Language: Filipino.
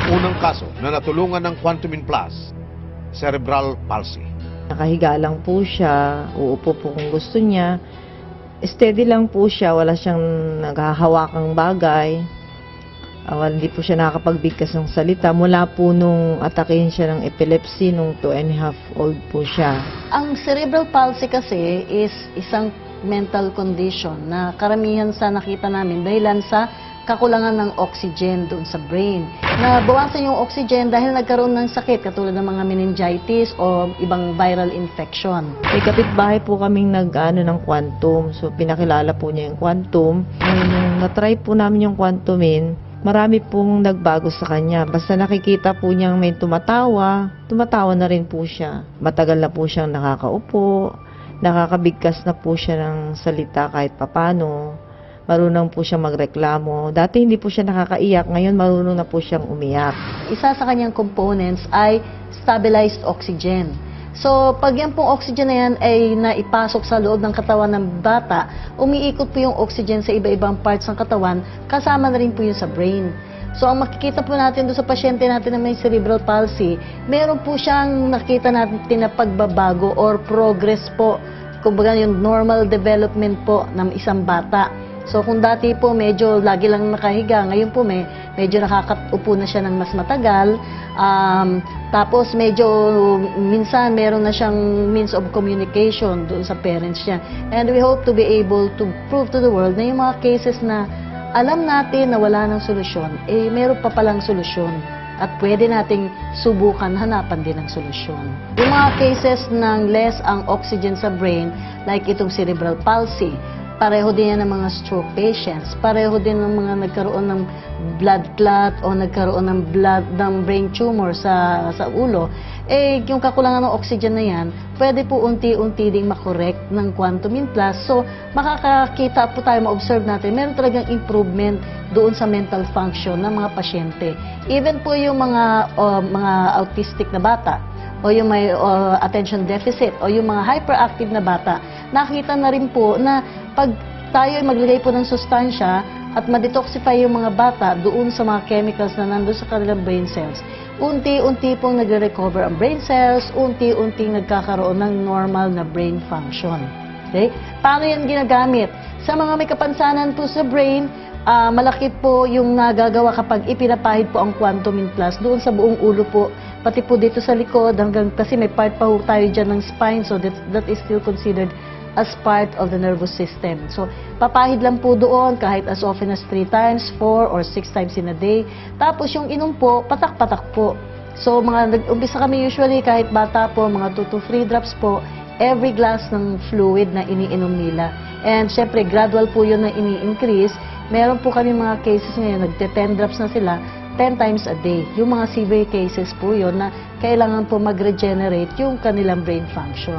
Unang kaso na natulungan ng Quantumin Plus, cerebral palsy. Nakahiga lang po siya, uupo po kung gusto niya. Steady lang po siya, wala siyang naghahawakang bagay. Hindi po siya nakakapagbigkas ng salita mula po nung atakehin siya ng epilepsy nung 2.5-year-old po siya. Ang cerebral palsy kasi is isang mental condition na karamihan sa nakita namin dahilan sa kakulangan ng oxygen doon sa brain. Nabawasan yung oxygen dahil nagkaroon ng sakit katulad ng mga meningitis o ibang viral infection. May kapitbahay po kaming ng quantum. So pinakilala po niya yung quantum. Nung na-try po namin yung quantumin, marami pong nagbago sa kanya. Basta nakikita po niyang may tumatawa na rin po siya. Matagal na po siyang nakakaupo, nakakabigkas na po siya ng salita kahit papano. Marunong po siya magreklamo. Dati hindi po siya nakakaiyak, ngayon marunong na po siyang umiyak. Isa sa kanyang components ay stabilized oxygen. So, pag yan pong oxygen na yan ay naipasok sa loob ng katawan ng bata, umiikot po yung oxygen sa iba-ibang parts ng katawan, kasama na rin po yun sa brain. So, ang makikita po natin doon sa pasyente natin na may cerebral palsy, meron po siyang nakita natin na pagbabago or progress po, kumbaga yung normal development po ng isang bata. So, kung dati po medyo lagi lang nakahiga, ngayon po medyo nakakaupo na siya ng mas matagal. Tapos medyo minsan meron na siyang means of communication doon sa parents niya. And we hope to be able to prove to the world na yung mga cases na alam natin na wala ng solusyon, meron pa palang solusyon. At pwede nating subukan hanapan din ng solusyon. Yung mga cases ng less ang oxygen sa brain, like itong cerebral palsy, pareho din yan ng mga stroke patients, pareho din ng mga nagkaroon ng blood clot o nagkaroon ng brain tumor sa ulo, yung kakulangan ng oxygen na yan, pwede po unti-unti ding makorek ng Quantumin Plus. So, makakakita po tayo, ma-observe natin, meron talagang improvement doon sa mental function ng mga pasyente. Even po yung mga autistic na bata, o yung may attention deficit, o yung mga hyperactive na bata, nakita na rin po na pag tayo ay maglagay po ng sustansya at ma-detoxify yung mga bata doon sa mga chemicals na nandun sa kanilang brain cells, unti-unti pong nagre-recover ang brain cells, unti-unti nagkakaroon ng normal na brain function. Okay? Paano yan ginagamit? Sa mga may kapansanan po sa brain, malaki po yung nagagawa kapag ipinapahid po ang Quantumin Plus doon sa buong ulo po, pati po dito sa likod, hanggang kasi may part pa po tayo dyan ng spine, so that is still considered as part of the nervous system. So, papahid lang po doon kahit as often as 3 times, 4 or 6 times in a day. Tapos yung inom po, patak-patak po. So, nag-umpisa kami usually kahit bata po, mga 2 to 3 drops po, every glass ng fluid na iniinom nila. And syempre, gradual po yun na ini-increase. Meron po kami mga cases ngayon, nagte-10 drops na sila, 10 times a day. Yung mga severe cases po yun na kailangan po mag-regenerate yung kanilang brain function.